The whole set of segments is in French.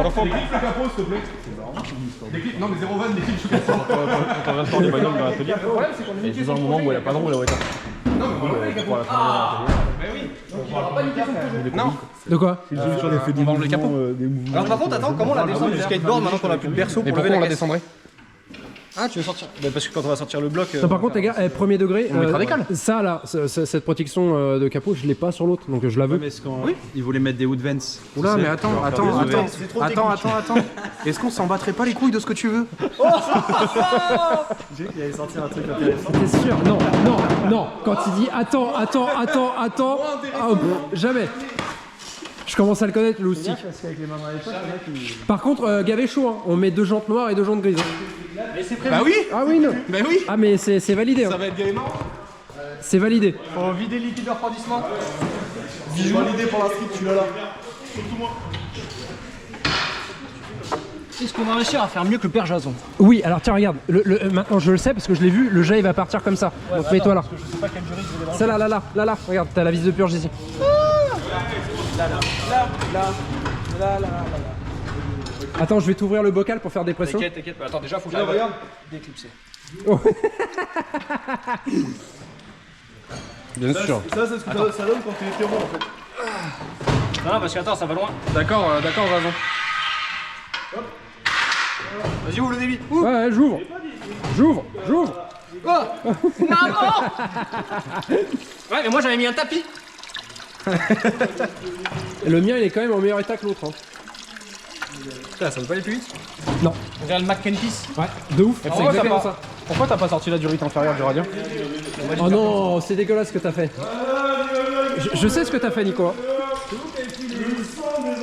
Déclic le capot, s'il te plaît. Déclic, non mais 0 van, déclic le capot. Quand on reste les bagnoles dans l'atelier, et c'est dans le moment où elle a pas de roue, elle va être. Non, mais on va le capot. Mais oui, donc il va pas niquer son projet. Non. De quoi? On va enlever le capot. Alors par contre, attends, comment on la descend du skateboard maintenant qu'on a plus de berceau pour lever la descendrait? Ah, tu veux sortir? Bah parce que quand on va sortir le bloc... Non, par contre les gars, premier degré, on mettra des cales. ça là, cette protection de capot, je l'ai pas sur l'autre, donc je la veux. Mais est-ce qu'on ils voulaient mettre des wood vents? Oula, mais attends. Est-ce qu'on s'en battrait pas les couilles de ce que tu veux? J'ai dit qu'il allait sortir un truc intéressant. T'es sûr? Non, quand il dit attends, jamais. Je commence à le connaître, le loustic. Par contre, gavé chaud, hein. On met 2 jantes noires et 2 jantes grises. Mais c'est prévu. Bah oui. Ah oui, non. Bah oui. Ah mais c'est validé. Hein. Ça va être gaiement. C'est validé. Faut vider le liquide de refroidissement. Bijou validé pour la street, tu l'as là. Est-ce qu'on va réussir à faire mieux que le père Jason? Oui, alors tiens, regarde. Maintenant je le sais parce que je l'ai vu, le jet il va partir comme ça. Donc mets-toi là. Je sais pas quel jury je vais les Ça là. Regarde, t'as la vis de purge ici. Là. Attends, je vais t'ouvrir le bocal pour faire des pressions. T'inquiète. Attends, déjà faut que j'arrive à déclipser. Oh. Bien sûr. Ça c'est ce que ça donne quand t'es hétéro en fait. Non, parce que attends, ça va loin. D'accord, Jason. Vas-y, ouvre le débit. Ouais, j'ouvre. Oh non. Ouais, mais moi j'avais mis un tapis. Et le mien il est quand même en meilleur état que l'autre. Hein. Putain, ça veut pas aller plus vite? Non. On regarde le Mac Kentis. Ouais, de ouf. C'est exactement ça. Pourquoi t'as pas sorti la durite inférieure du radiant? Oh non, c'est dégueulasse ce que t'as fait. Je sais ce que t'as fait, Nico.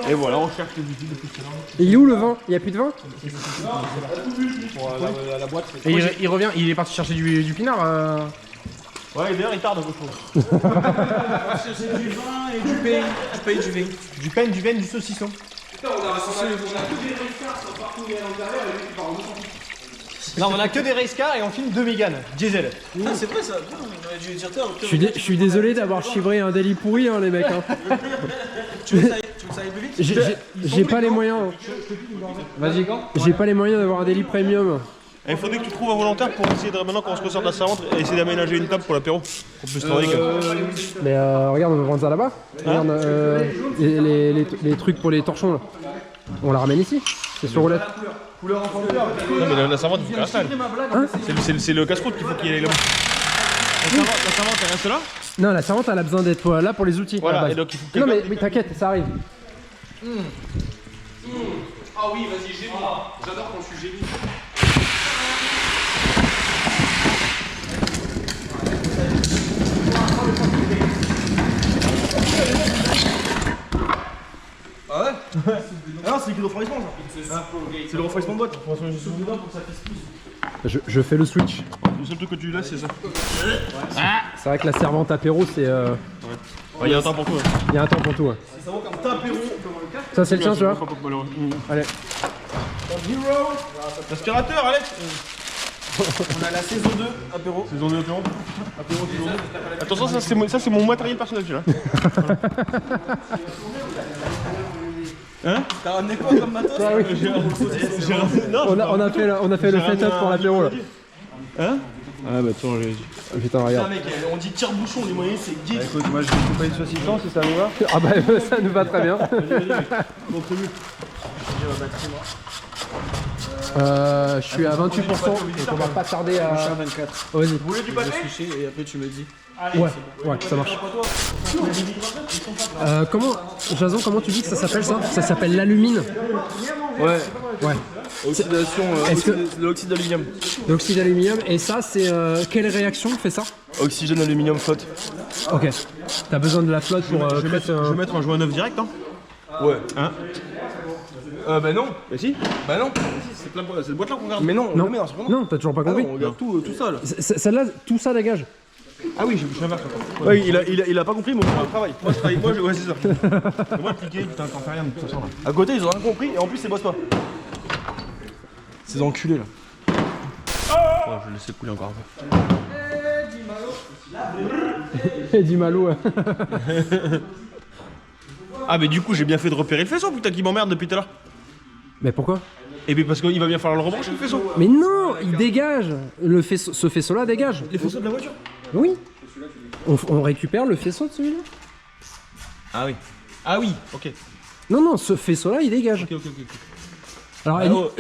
Et voilà, on cherche le liquide depuis tout à l'heure. Il est où le vin? Il y a plus de vin? La boîte. Et il revient, il est parti chercher du pinard. Ouais, et d'ailleurs, il tarde, je trouve. C'est du vin et du pain. Du pain, du vin. Du pain, du vin, du saucisson. Putain, on a que des race-cars partout à l'intérieur et lui qui part en dessous. Non, on a que des race cars et on filme 2 Mégane diesel. Ah, c'est vrai ça. Putain, on aurait dû dire ça. Je suis désolé d'avoir chivré un délit pourri, hein, les mecs. Hein. Tu veux que ça aille plus vite? J'ai pas les moyens. Vas-y, quand? J'ai pas les moyens d'avoir un délit premium. Il faudrait que tu trouves un volontaire pour essayer de, maintenant qu'on se ressort de la servante, et essayer d'aménager une table pour l'apéro. Pour plus travailler. Mais regarde, on va vendre ça là-bas. Regarde, les trucs pour les torchons là. On la ramène ici. C'est sur roulette. Couleur en couleur. Non, mais la servante, il faut qu'elle reste là. Hein? C'est le casse-croûte qu'il faut qu'il aille là-bas. La servante, elle reste là. Non, la servante elle a besoin d'être là pour les outils. Voilà, et donc il faut qu'elle Non mais garde oui, t'inquiète, ça arrive. Ah oui, vas-y, génie. J'adore quand je suis génie. Ah ouais? Ah non, c'est le refroidissement ça. C'est le refroidissement de boîte. Je fais le switch. Le seul truc que tu laisses, c'est ça. C'est vrai que la servante apéro, c'est. Il y a un temps pour tout. Il y a un temps pour tout. Ouais. C'est savoir quand t'apéro. Ça, c'est le tien, tu vois. Allez. L'aspirateur, Alex. On a la saison 2 apéro. Saison 2 apéro. Attention, ça c'est mon matériel personnel, celui-là. Hein? T'as ramené quoi comme matos? Ah oui. On a fait le setup pour l'apéro là. Hein? Ah bah attends, j'ai... Putain, regarde. Putain mec, on dit tire-bouchon, les moyens c'est geek. Écoute, moi je vais couper une saucisson si ça vous va. Ah bah ça nous va très bien. Je suis à 28%, donc on va pas tarder à... Je suis à 24. Vas-y. Vous voulez du pâté? Et après tu me dis. Ouais, ça marche. Jason, comment tu dis que ça s'appelle ça? Ça s'appelle l'alumine. Ouais. Ouais. Oxydation, de l'oxyde d'aluminium. L'oxyde d'aluminium. Et ça, c'est quelle réaction fait ça? Oxygène, aluminium, flotte. Ok. T'as besoin de la flotte pour... Je vais mettre un joint neuf direct, hein? Ouais. Hein? Bah non. Bah si? Bah non. C'est cette boîte-là qu'on regarde. Mais non, Non, mais non, c'est pas non, t'as toujours pas compris. on regarde tout ça là. Celle-là, tout ça dégage. Ah oui, je l'inverse. Ouais, il a pas compris mon travail. Moi, je travaille, ouais, c'est ça. Moi, cliquer, putain, t'en fais rien de toute façon là. À côté, ils ont rien compris et en plus, ils bossent pas. Ces enculés là. Ouais, je vais laisser couler encore un peu. Et du malo. Ouais. Ah, mais du coup, j'ai bien fait de repérer le faisceau, putain, qui m'emmerde depuis tout à l'heure. Mais pourquoi? Et puis parce qu'il va bien falloir le rebrancher le faisceau. Mais non, il dégage. Ce faisceau-là dégage. Les faisceaux de la voiture. Oui. On récupère le faisceau de celui-là. Ah oui. Ah oui, ok. Non, ce faisceau-là, il dégage. Ok. Alors,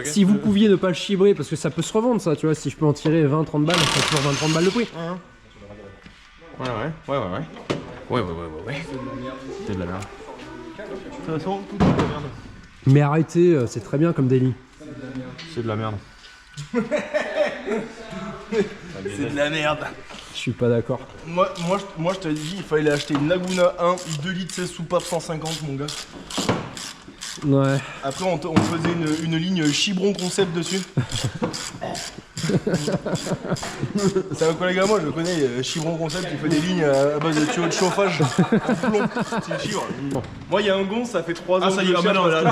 si vous pouviez ne pas le chibrer, parce que ça peut se revendre, ça, tu vois, si je peux en tirer 20-30 balles, ça fait toujours 20-30 balles de prix. Ouais. C'est de la merde. De toute façon, tout est de la merde. Mais arrêtez, c'est très bien comme délit. C'est de la merde. C'est de la merde. Je suis pas d'accord. Moi je t'avais dit, il fallait acheter une Laguna 1, 2 litres 16 soupapes 150, mon gars. Ouais. Après, on faisait une ligne Chibron concept dessus. C'est un collègue à moi, je le connais, Chibron concept, il fait des lignes à base de tuyaux de chauffage. Plomb. C'est chibre. Moi, il y a un gon, ça fait 3 ans. Ah, ça y est, que je cherche non, parce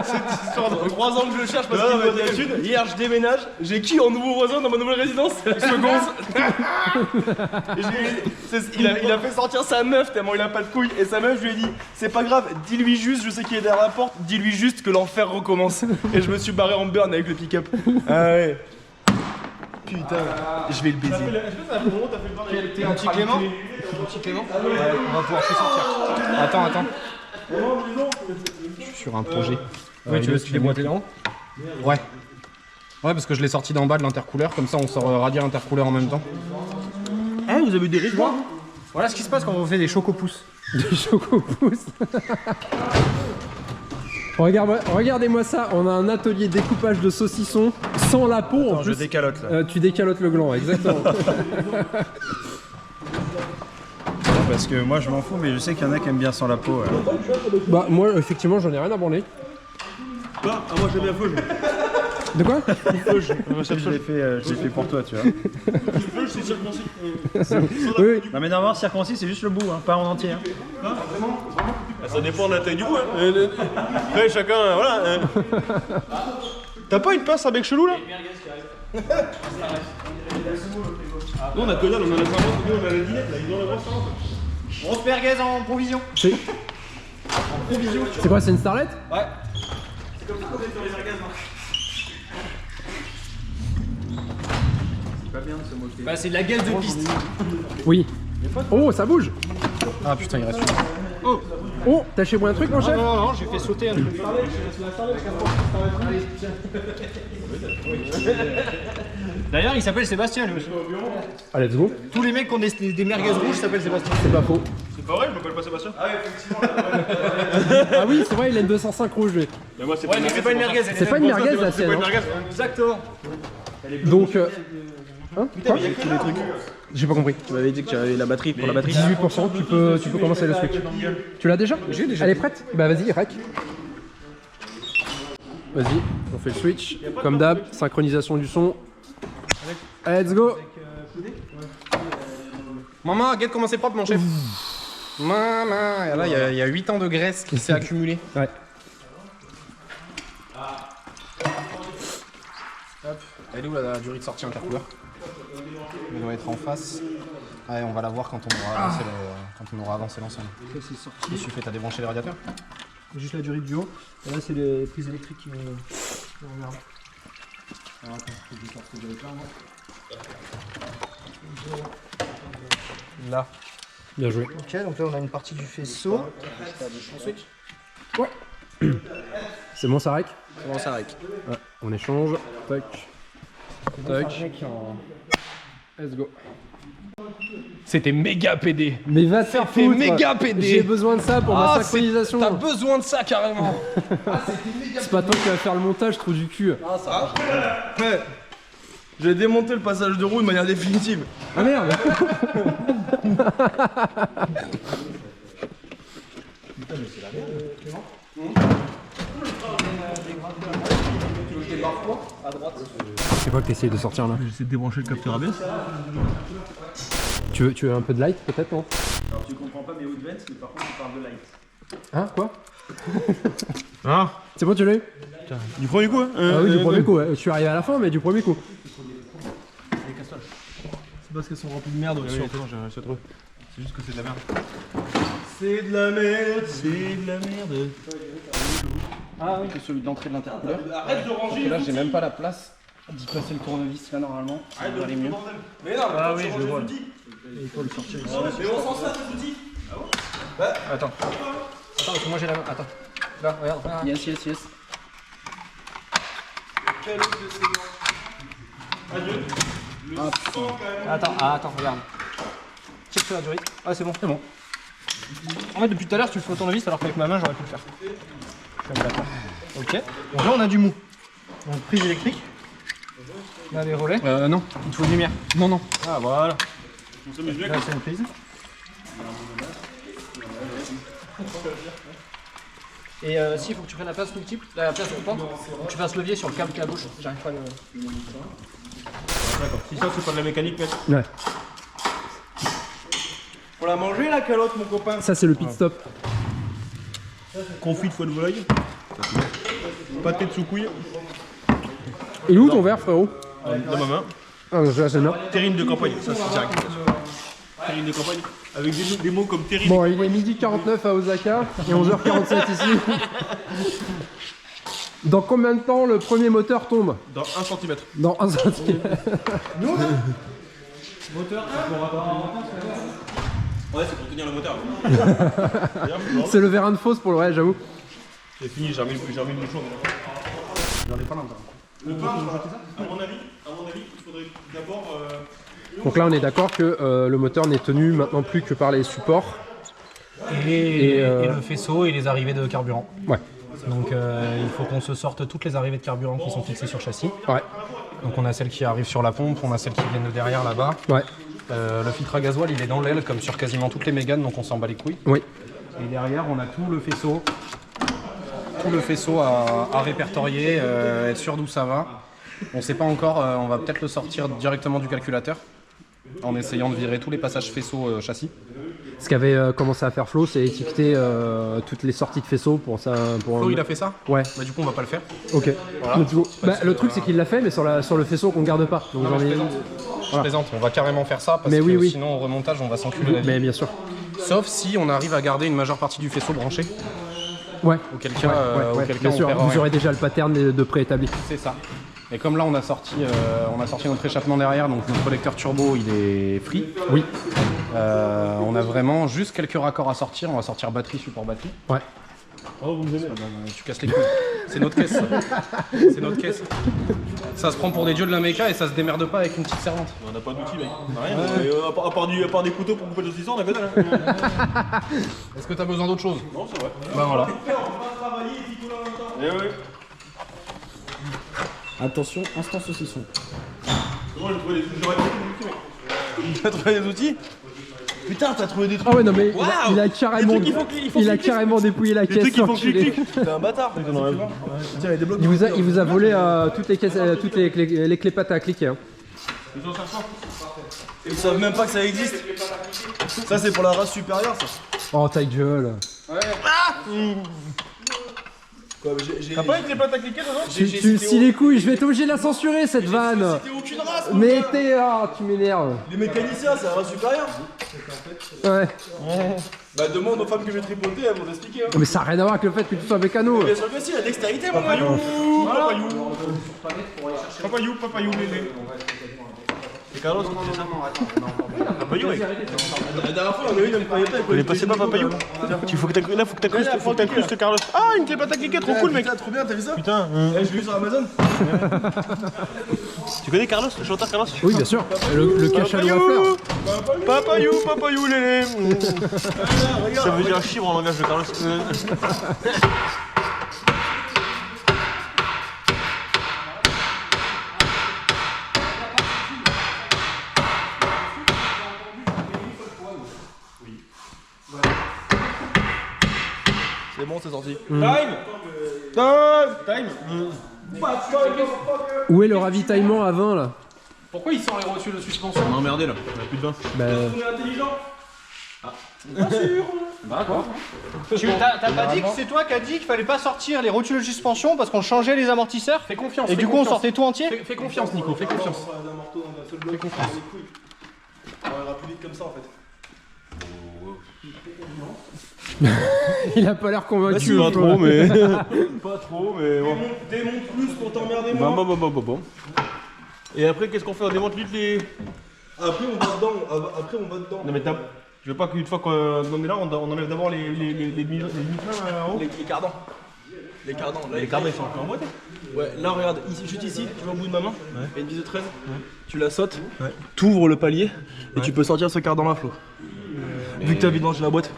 Cette histoire de 3 ans que je le cherche parce qu'il doit de la thune. Hier, je déménage, j'ai qui en nouveau voisin dans ma nouvelle résidence? Ce gonze. Il a fait sortir sa meuf tellement il a pas de couilles. Et sa meuf, je lui ai dit, c'est pas grave, dis-lui juste, je sais qu'il est derrière la porte, dis-lui juste que l'enfer recommence. Et je me suis barré en burn avec le pick-up. Ah ouais. Putain, je vais le baiser. T'es un petit Clément? Un petit Clément? Ouais, on va pouvoir tout sortir. Attends. Je suis sur un projet. Oui, tu veux déboîter là-haut? Ouais. Ouais, parce que je l'ai sorti d'en bas de l'intercouleur, comme ça on sort radier intercouleur en même temps. Ah, vous avez eu des rythmes? Voilà ce qui se passe quand on fait des chocopousses. Des chocopousses. Regardez-moi ça, on a un atelier découpage de saucissons sans la peau. En plus, je décalote là. Tu décalotes le gland, exactement. Parce que moi je m'en fous, mais je sais qu'il y en a qui aiment bien sans la peau. Bah moi effectivement j'en ai rien à branler. Ah, moi j'aime bien feu. De quoi? Je l'ai fait pour toi, tu vois. Feu, c'est circoncis. Oui. Non mais normalement circoncis c'est juste le bout, hein, pas en entier. Hein. Ça dépend de la taille du bout. Hein. Après chacun, voilà. T'as pas une pince avec chelou là? Nous on a que dalle, on a la servante, nous on a la dinette là, ils ont la grosse servante. Grosse merguez en provision. C'est quoi, c'est une starlet? Ouais. C'est comme ça qu'on est sur les merguez. C'est pas bien de se moquer. Bah c'est de la gaz de piste. Oui. Oh, ça bouge. Ah putain, il reste une. Oh, t'as chez moi un truc mon chef? Non, j'ai fait sauter un truc. D'ailleurs, il s'appelle Sébastien lui aussi. Ah, let's go. Tous les mecs qui ont des merguez rouges s'appellent Sébastien. C'est pas faux. C'est pas vrai, je m'appelle pas Sébastien. Ah ouais, effectivement. Ah oui, c'est vrai, il a une 205 rouge lui. Mais moi c'est Ouais, mais c'est pas une merguez. C'est pas une merguez la C'est pas sienne. une merguez. Exactement. Donc hein? Quoi? J'ai pas compris. Tu m'avais dit que tu avais la batterie pour la batterie. 18%, tu peux commencer le switch. Tu l'as déjà? J'ai déjà. Elle est prête? Bah vas-y, rec. Vas-y, on fait le switch. Comme d'hab, synchronisation du son. Let's go. Maman, regarde comment c'est propre mon chef. Maman, et là il y a 8 ans de graisse qui s'est accumulée. Ouais. Hop. Elle est où la durée de sortie intercouleur? Elle doit être en face. Ouais, on va la voir quand on aura avancé l'ensemble. C'est sorti. Qu'est-ce que tu fais? T'as débranché les radiateurs? Juste la durée du haut. Et là, c'est les prises électriques qui me regardent. Alors attends, faut que je sorte cette durée-là, moi. Là. Bien joué. Ok, donc là, on a une partie du faisceau. Ouais. C'est bon, ça rec? Comment ça rec? Ouais, on échange. Tac. Tac. Let's go. C'était méga PD. Mais va te faire foutre. méga PD. J'ai besoin de ça pour ma synchronisation. T'as besoin de ça carrément. C'est pas toi qui vas faire le montage, trou du cul. Ouais. J'ai démonté le passage de roue de manière définitive. Ah merde. C'est quoi que t'essayes de sortir là? J'essaie de débrancher le capteur ABS. Tu veux un peu de light peut-être, non? Alors tu comprends pas mes hauts de vent, mais par contre tu parles de light. Hein, quoi? Ah, C'est bon, tu l'as eu? du premier coup hein. Ah oui, du premier coup, ouais. Je suis arrivé à la fin, mais du premier coup. C'est parce qu'elles sont remplies de merde C'est au-dessus. C'est juste que c'est de la merde. C'est de la merde, c'est de la merde. Ah oui, c'est celui d'entrée de l'intercouleur. Arrête de ranger. Là, j'ai même pas la place d'y passer le tournevis là normalement. Ça va aller mieux. Mais non, Ah oui, je le vois. Il faut le sortir ici. mais on s'en sert des outils. Attends. Attends, parce que moi j'ai la main. Attends. Là, regarde. Yes, yes, yes. Quel autre de ces gants. Adieu. Attends, regarde. Check sur la durée. Ah, c'est bon. C'est bon. En fait, depuis tout à l'heure, tu le fais au tournevis alors qu'avec ma main, j'aurais pu le faire. Je suis d'accord. Ok. Donc là, on a du mou. Donc, prise électrique. Là, les relais. Non, il te faut une lumière. Non. Ah voilà. Là, c'est une prise. Et si, il faut que tu prennes la place multiple, la place coupante, tu passes levier sur le câble qui est à gauche. J'arrive pas à le. D'accord. Si ça, c'est pas de la mécanique, mec. Ouais. Faut la manger la calotte, mon copain. Ça, c'est le pit stop. Confit de foie de volaille. Pâté de sous-couille. Et où ton verre, frérot? Dans ma main. Ah, là, c'est là. Terrine de campagne. Ça, c'est direct. Terrine de campagne. Avec des mots comme terrine. Bon, il est midi 49 à Osaka et 11h47 ici. Dans combien de temps le premier moteur tombe? Dans 1 cm. Dans 1 centime. Ouais, c'est pour tenir le moteur. C'est le vérin de fausse pour le reste, j'avoue. C'est fini, j'ai remis le bouchon. J'en ai pas là. Le pain, à mon avis, il faudrait d'abord. Donc là, on est d'accord que le moteur n'est tenu maintenant plus que par les supports. Et le faisceau et les arrivées de carburant. Ouais. Donc il faut qu'on se sorte toutes les arrivées de carburant qui sont fixées sur châssis. Ouais. Donc on a celles qui arrivent sur la pompe, on a celles qui viennent de derrière là-bas. Ouais. Le filtre à gasoil il est dans l'aile comme sur quasiment toutes les Mégane, donc on s'en bat les couilles. Oui. Et derrière on a tout le faisceau à répertorier, être sûr d'où ça va. On sait pas encore, on va peut-être le sortir directement du calculateur en essayant de virer tous les passages faisceau châssis. Ce qu'avait commencé à faire Flo, c'est étiqueter toutes les sorties de faisceaux pour ça. Pour Flo il a fait ça? Ouais. Bah du coup on va pas le faire. Ok. Voilà. Mais du coup, le truc c'est qu'il l'a fait, mais sur le faisceau qu'on garde pas. Donc Non, j'en mais ai. je plaisante, on va carrément faire ça parce Mais que oui, oui. sinon au remontage on va s'enculer la vie. Mais bien sûr. Sauf si on arrive à garder une majeure partie du faisceau branché. Ouais. Auquel cas, Ouais, auquel cas bien on sûr. perd Vous rien. aurez déjà le pattern de préétabli. C'est ça. Et comme là on a sorti notre échappement derrière, donc notre collecteur turbo il est free. Oui. On a vraiment juste quelques raccords à sortir. On va sortir batterie, support batterie. Ouais. Oh, vous me aimez. Tu casses les couilles. C'est notre caisse. Ça. C'est notre caisse. Ça se prend pour des dieux de la méca et ça se démerde pas avec une petite servante. On n'a pas d'outils, mec. On a rien. À part des couteaux pour couper le saucisson, on a que dalle. Est-ce que t'as besoin d'autre chose? Non, c'est vrai. Ben voilà. Eh oui. Attention, instant saucisson. Moi, j'ai trouvé des outils, mec. Putain, t'as trouvé des trucs. Ah ouais, non mais Waouh. il a carrément, Des trucs qui font il a clic-clic. carrément dépouillé la Des caisse. trucs qui font l'enculé. clic-clic. T'es un bâtard. Tiens, il y a des blocs. Il vous a volé toutes les caisses, toutes les clés pattes à cliquer. Hein. Ils savent même pas que ça existe. Ça, c'est pour la race supérieure, ça. Oh ta gueule. Quoi, T'as pas été pâte à cliquer dedans? Tu scies les couilles, je vais être obligé de la censurer cette vanne. T'es aucune race. Mais t'es tu m'énerves. Les mécaniciens, c'est la race supérieure. Ouais. Bah, demande aux femmes que j'ai tripotées, elles vont t'expliquer. Hein. Mais ça n'a rien à voir avec le fait que tu sois mécano. Bien sûr que si, la dextérité, mon gars. Papayou, lélé. C'est Carlos qui fait ça. Papayou, mec. La dernière fois, on a eu une paillette. Il est passé pas Papayou. Faut que t'incrustes Carlos. Ah, une clé pâte à cliquer, trop cool, mec. Trop bien, t'as vu ça? Putain. Je l'ai vu sur Amazon. Tu connais Carlos, le chanteur Carlos? Oui, bien sûr. Le cachalot à fleurs. Papayou, lélé. Ça veut dire chibre en langage de Carlos. C'est bon, c'est sorti. Time. Où est le ravitaillement à 20 là? Pourquoi il sort les rotules de suspension? On a emmerdé là, on a plus de vin. Bah, Bah quoi? T'as pas dit que c'est toi qui as dit qu'il fallait pas sortir les rotules de suspension parce qu'on changeait les amortisseurs? Fais confiance. Et du coup on sortait tout entier? Fais confiance Nico, fais confiance. Fais confiance. On ira plus vite comme ça en fait. Il a pas l'air convaincu. Pas trop, mais. Pas trop, mais bon. Démonte plus pour t'emmerder moi. Bon. Et après, qu'est-ce qu'on fait? On démonte vite les. Après on va dedans. Non, mais tu veux pas qu'une fois qu'on est là, on enlève d'abord les demi-pleins en haut? Les cardans. Les cardans. Là, Les cardans, ils sont encore en boîte. Ouais, là regarde, ici, juste ici, tu vas au bout de ma main, il y a une vis de 13, tu la sautes, t'ouvres le palier et tu peux sortir ce cardan là, Flo. Vu que t'as vidangé la boîte.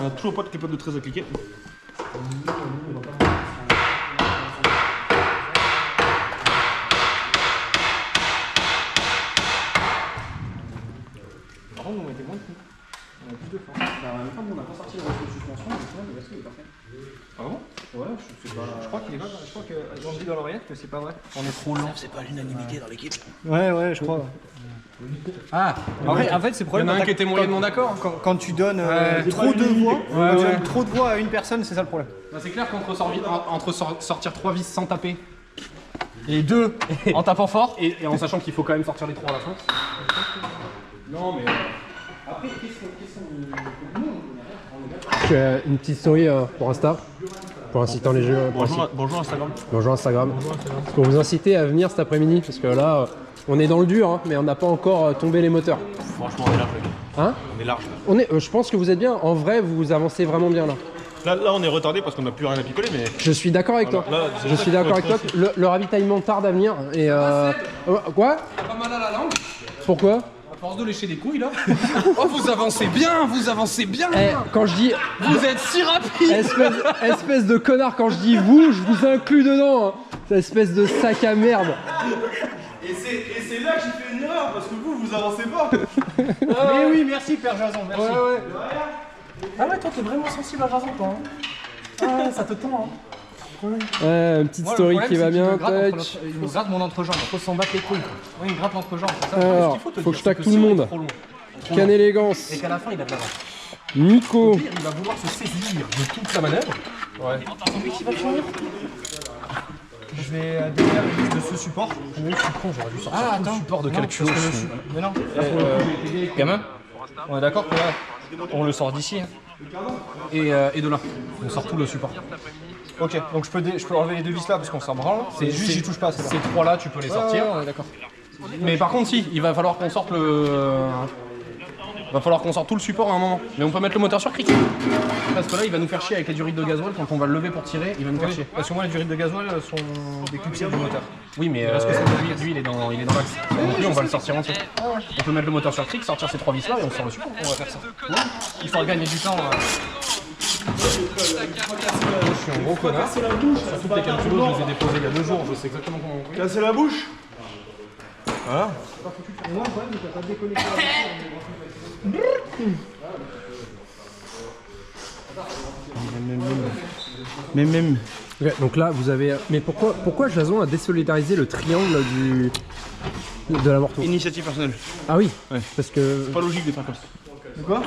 On a toujours pas de capable de 13 à cliquer. Par contre, vous mettez moins de coups. On a plus de force. Bah, en même temps, on n'a pas sorti le reste de suspension, mais sinon, le reste il est parfait. Ah bon? Ouais, je sais pas. Je crois qu'il est pas. Je crois qu'ils ont dit dans l'oreillette que c'est pas vrai. On est trop lent. C'est pas l'unanimité dans l'équipe. Ouais, je crois. Ah, en fait, c'est le problème. Il y en a un qui était moyennement d'accord. Quand tu donnes trop de voix, quand tu donnes trop de voix à une personne, c'est ça le problème. Bah, c'est clair qu'entre sortir 3 vis sans taper et 2 en tapant fort et en sachant qu'il faut quand même sortir les 3 à la fin. Non mais après je fais une petite story pour Insta pour incitant les jeux. Bonjour Instagram. Bonjour Instagram. Pour vous inciter à venir cet après-midi parce que là on est dans le dur hein, mais on n'a pas encore tombé les moteurs. Franchement, on est large. Hein? On est large. Je pense que vous êtes bien. En vrai, vous avancez vraiment bien là. Là, on est retardé parce qu'on n'a plus rien à picoler, mais. Je suis d'accord avec toi. Là, Je suis d'accord avec toi. Le ravitaillement tarde à venir. Et quoi? T'as pas mal à la langue? Pourquoi? À force de lécher des couilles là. Oh, vous avancez bien, vous avancez bien. Quand je dis Vous êtes si rapide. espèce de connard, quand je dis vous, je vous inclus dedans. Hein. Cette espèce de sac à merde. Et c'est là que j'ai fait une erreur parce que vous avancez pas. Mais oui, merci Père Jason, merci. Ah ouais, toi t'es vraiment sensible à Jason toi. Hein. Ah ouais, ça te tend. Hein. Une petite story qui va bien. Il me gratte mon entrejambe, faut s'en battre les couilles. Oui, il me gratte l'entrejambe. Alors, faut que je taque tout le monde. Quelle élégance. Et qu'à la fin, il a de l'avance. Nico. Il va vouloir se saisir de toute la manœuvre. C'est lui qui va finir. Je vais démarrer la liste de ce support. Je suis con, j'aurais dû sortir tout le support de Non, calcul. parce que mais non. Gamin, on est d'accord que là, on le sort d'ici. Hein. Et de là, on sort tout le support. Ok, donc je peux enlever les deux vis là parce qu'on s'en branle. C'est juste, j'y touche pas. Ces 3 là, tu peux les sortir. on est d'accord. Mais par contre, si, il va falloir qu'on sorte va falloir qu'on sorte tout le support à un moment. Mais on peut mettre le moteur sur cric. Parce que là, il va nous faire chier avec les durites de gasoil. Quand on va le lever pour tirer, il va nous faire chier. Parce que moi, les durites de gasoil sont des clipsiers du moteur. Oui, mais lui, il est dans l'axe. Donc lui, on va le sortir entier. On peut mettre le moteur sur cric, sortir ces 3 vis là et on sort le support. On va faire ça. Il faudra gagner du temps. Je suis un gros connard. Surtout que les calculos, je les ai déposés il y a 2 jours. Je sais exactement comment on fait. Casser la bouche. Voilà. Moi, le problème, c'est que t'as pas déconnecté. Même. Ok, donc là, vous avez. Mais pourquoi Jason a désolidarisé le triangle de la morteau? Initiative personnelle. Ah oui. Ouais. Parce que Pas logique de faire comme ça. Quoi?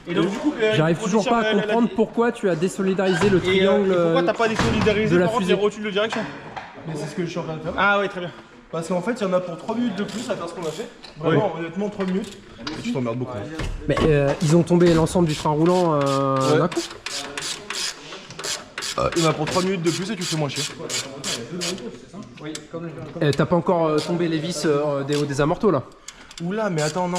Et donc du coup, j'arrive toujours pas à comprendre pourquoi tu as désolidarisé le triangle. Pourquoi t'as pas désolidarisé de la par contre fusée. les rotules de direction? Mais c'est ce que je suis en train de faire. Ah ouais, très bien. Parce qu'en fait, il y en a pour 3 minutes de plus à faire ce qu'on a fait. Vraiment, honnêtement, 3 minutes. Et tu t'emmerdes beaucoup. Mais ils ont tombé l'ensemble du train roulant d'un coup. Il y en a pour 3 minutes de plus et tu fais moins chier. T'as pas encore tombé les vis des amortos là? Oula, mais attends, non.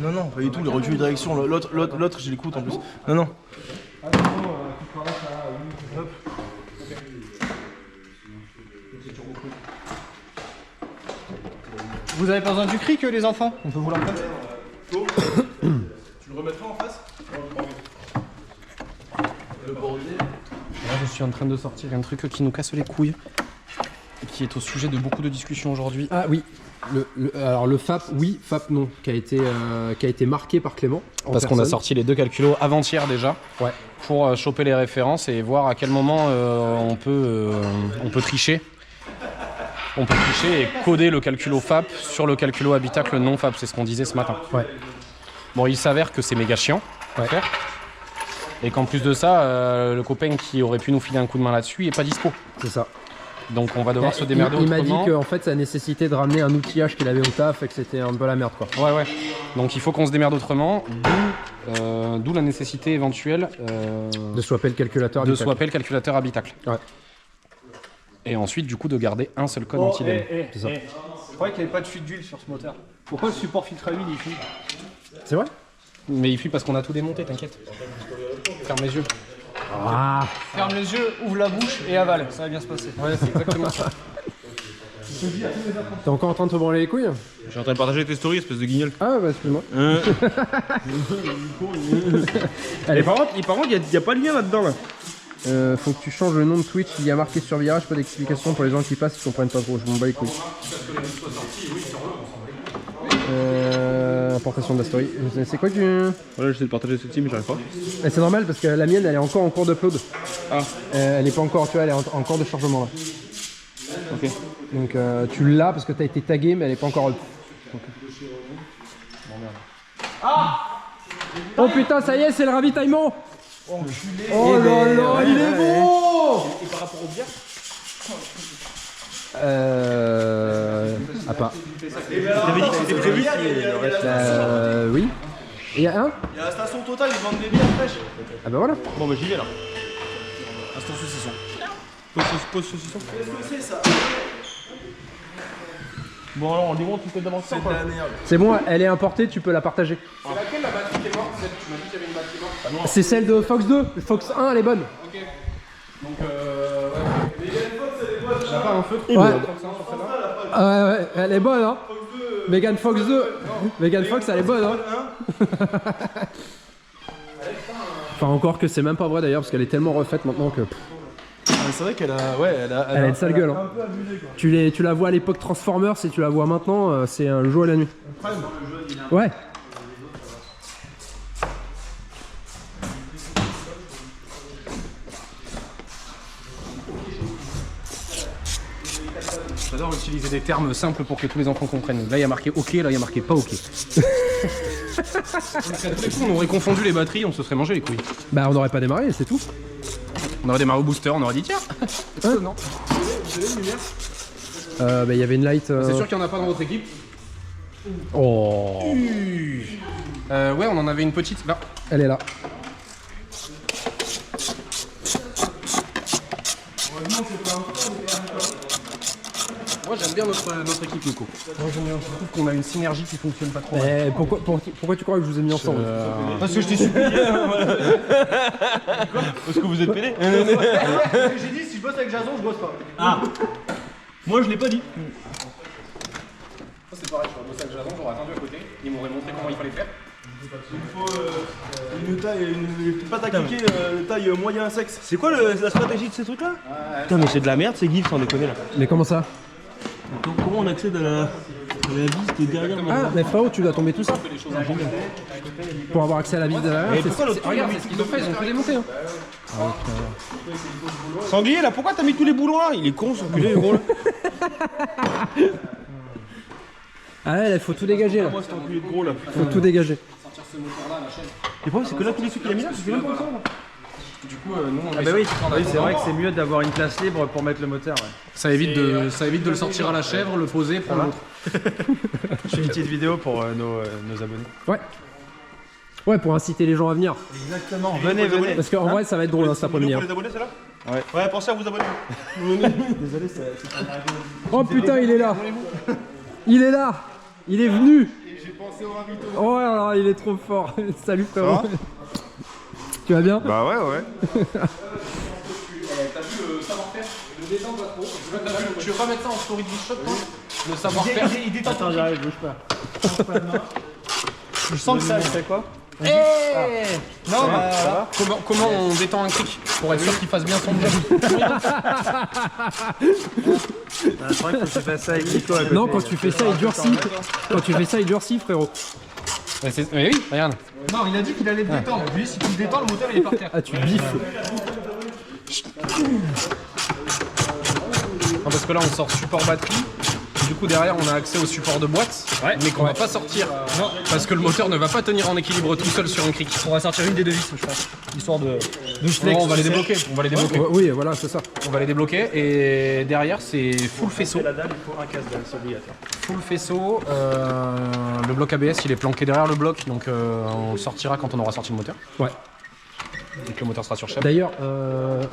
Non, pas du tout, le recul de direction. L'autre, je l'écoute en plus. Non. Vous avez pas besoin du cric, les enfants? On peut vous l'emprunter. Tu le remettras en face? Là, je suis en train de sortir un truc qui nous casse les couilles. Et qui est au sujet de beaucoup de discussions aujourd'hui. Ah oui. Alors le FAP, oui, FAP non, qui a été marqué par Clément. Parce qu'on a sorti les 2 calculos avant-hier déjà. Ouais. Pour choper les références et voir à quel moment on peut tricher. On peut tricher et coder le calculo FAP sur le calculo habitacle non FAP. C'est ce qu'on disait ce matin. Ouais. Bon, il s'avère que c'est méga chiant à faire. Et qu'en plus de ça, le copain qui aurait pu nous filer un coup de main là-dessus, il est pas dispo. C'est ça. Donc on va devoir se démerder Il m'a dit autrement. qu'en fait ça nécessitait de ramener un outillage qu'il avait au taf et que c'était un peu la merde quoi. Ouais. Donc il faut qu'on se démerde autrement, d'où la nécessité éventuelle De swapper le calculateur. de habitacle. swapper le calculateur habitacle. Ouais. Et ensuite du coup de garder un seul code anti-DEM. C'est ça. Je croyais qu'il n'y avait pas de fuite d'huile sur ce moteur. Pourquoi le support filtre à huile il fuit? C'est vrai? Mais il fuit parce qu'on a tout démonté, t'inquiète. Ferme les yeux. Ah. Ferme les yeux, ouvre la bouche et avale, ça va bien se passer. Ouais, c'est exactement ça. T'es encore en train de te branler les couilles? Je suis en train de partager tes stories, espèce de guignol. Ah bah excuse-moi. Et par contre, il n'y a pas de lien là-dedans là. Faut que tu changes le nom de Twitch, il y a marqué sur virage, pas d'explication pour les gens qui passent, ils comprennent pas trop, je m'en bats les couilles. Importation de la story. C'est quoi que tu... Voilà, j'essaie de partager ce team mais j'arrive pas. C'est normal parce que la mienne elle est encore en cours d'upload. Ah. Elle est pas encore, tu vois, elle est en cours de chargement là. Ok. Donc tu l'as parce que t'as été tagué mais elle est pas encore up. Oh putain, ça y est, c'est le ravitaillement. Oh là là, il est bon. Et par rapport aux bières? Ah pas. T'avais dit que c'était prévu? Oui. Et il y a un. Il y a la station Total, ils vendent des bières fraîches. Ah bah voilà. Bon bah j'y vais là. Instant saucisson. Pause saucisson. Qu'est-ce que c'est ça? Bon alors on démonte une tête d'avance. C'est de la merde. C'est bon, elle est importée, tu peux la partager. C'est laquelle la batterie qui est morte? Tu m'as dit qu'il y avait une batterie morte. C'est celle de Fox 2. Fox 1, elle est bonne. Ok. Donc T'as pas un feu de Ouais. Ouais, elle est bonne, hein. Megan Fox 2. Megan Fox, elle est bonne, hein. Enfin, encore que c'est même pas vrai d'ailleurs, parce qu'elle est tellement refaite maintenant que. C'est vrai qu'elle a. Ouais, elle a. Elle a une sale gueule. Hein. Tu la vois à l'époque Transformers, si tu la vois maintenant, c'est un jour et la nuit. Ouais. J'adore utiliser des termes simples pour que tous les enfants comprennent. Là, il y a marqué OK, là, il y a marqué pas OK. On aurait confondu les batteries, on se serait mangé les couilles. Bah, on n'aurait pas démarré, c'est tout. On aurait démarré au booster, on aurait dit tiens. Non. Bah, il y avait une light. C'est sûr qu'il n'y en a pas dans votre équipe. Oh. Ouais, on en avait une petite. Là. Elle est là. Moi, j'aime bien notre équipe, Nico. Moi, je trouve qu'on a une synergie qui fonctionne pas trop. Eh, pourquoi tu crois que je vous ai mis ensemble Parce que je t'ai supplié. Parce que vous êtes pédé. J'ai dit, si je bosse avec Jason, je bosse pas. Ah. Moi je l'ai pas dit. Ça, c'est pareil, je suis bossé avec Jason, j'aurais attendu à côté. Ils m'auraient montré comment il fallait faire. Il faut une taille, une pâte à cliquer, taille moyen sexe. C'est quoi la stratégie de ces trucs là? Putain mais c'est de la merde, c'est GIF sans déconner là. Mais comment ça? Comment on accède à la vis qui est derrière? Ah, mais frérot, tu dois tomber tout ça. Pour avoir accès à la vis de derrière. Regarde, c'est ce qu'ils ont fait, ils ont fait démonter. Hein. Sanglier là, pourquoi t'as mis tous les boulons là? Il est con ce enculé gros là. Ah ouais, il faut tout dégager là. Moi, c'est enculé de gros là. Faut tout dégager. Le problème c'est que là tous les trucs qu'il a mis là, c'est même pas ensemble. Du coup, nous, on Ah bah oui, c'est vrai que c'est mieux d'avoir une place libre pour mettre le moteur. Ouais. ça évite de le sortir à la chèvre, le poser, prendre l'autre. Je fais une petite vidéo pour nos abonnés. Ouais. Ouais, pour inciter les gens à venir. Exactement, venez, venez. Parce qu'en vrai, ça va être drôle hein, cet après-midi. Pour hein. les abonnés c'est là? Ouais. Ouais, pensez à vous abonner. Oh putain, il est là. Il est là. Il est venu. Oh là là, il est trop fort. Salut frérot. Tu vas bien? Bah ouais, ouais. T'as vu le savoir-faire? Le détente pas trop. Tu veux pas mettre ça en story de shot, toi? Le savoir-faire. Attends, j'arrive, bouge pas. Je sens que ça, je fais quoi? Non, bah, comment on détend un cric pour être sûr qu'il fasse bien son job? Je crois qu'il faut que tu fasses ça avec Nico à côté. Non, quand tu fais ça, il durcit. Quand tu fais ça, il durcit, frérot. Mais oui, regarde. Non, il a dit qu'il allait le détendre. Lui, si tu le détends, le moteur il est par terre. Ah, tu biffes. Non, parce que là, on sort support batterie. Du coup derrière on a accès au support de boîte, mais qu'on va pas sortir parce que le moteur ne va pas tenir en équilibre tout seul sur un cric. On va sortir une des deux vis, je pense. Histoire de Non, on va les débloquer. On va les débloquer. Oui, voilà, c'est ça. On va les débloquer et derrière c'est full faisceau. la dalle, il faut un casse-dalle, c'est obligatoire. Full faisceau. Le bloc ABS il est planqué derrière le bloc, donc on le sortira quand on aura sorti le moteur. Ouais. Donc le moteur sera sur chef. D'ailleurs,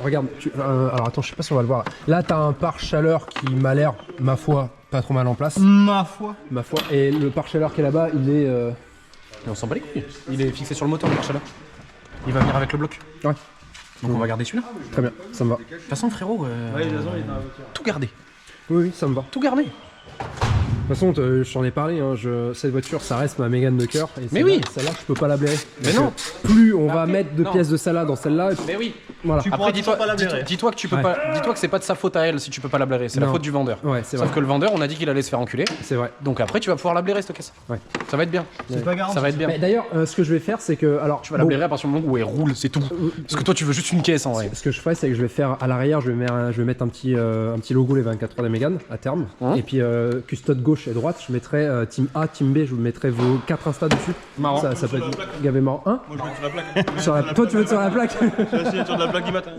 regarde, alors attends, je sais pas si on va le voir. Là, t'as un pare-chaleur qui m'a l'air, ma foi, pas trop mal en place. Ma foi. Ma foi. Et le pare-chaleur qui est là-bas, il est. Et on s'en bat les couilles. Il est fixé sur le moteur le pare-chaleur. Il va venir avec le bloc. Ouais. Donc on va garder celui-là. Très bien, ça me va. De toute façon frérot, tout garder. Oui, ça me va. Tout garder. De toute façon, je t'en ai parlé, hein, cette voiture, ça reste ma Mégane de cœur. Et Mais celle-là- oui. Celle-là, je peux pas la blairer. Mais Donc, non. Plus on va Après, mettre de non. pièces de celle-là dans celle-là, Mais oui. voilà. pourras Après dis-toi toujours pas la blairer. dis-toi que tu peux Ouais. pas. Dis-toi que c'est pas de sa faute à elle si tu peux pas la blairer, c'est la Non. faute du vendeur. Ouais, c'est Sauf vrai. que le vendeur, on a dit qu'il allait se faire enculer. C'est vrai. Donc après tu vas pouvoir la blairer cette caisse. Ouais. Ça va être bien. C'est pas garanti. Ça va être bien. Mais d'ailleurs, ce que je vais faire, c'est que. Alors, Tu vas la blairer à partir du moment où elle roule, c'est tout. Parce que toi tu veux juste une caisse en vrai. Ce que je ferai, c'est que je vais faire à l'arrière, je vais mettre un petit logo les 24 heures de Mégane à terme. Hein Et puis custode gauche et droite, je mettrai team A, team B, je vous mettrai vos 4 instas dessus. Marrant. Ça peut être gavé marrant. Hein Moi je vais sur la plaque. Toi, tu veux être sur la plaque C'est la signature de la plaque du matin.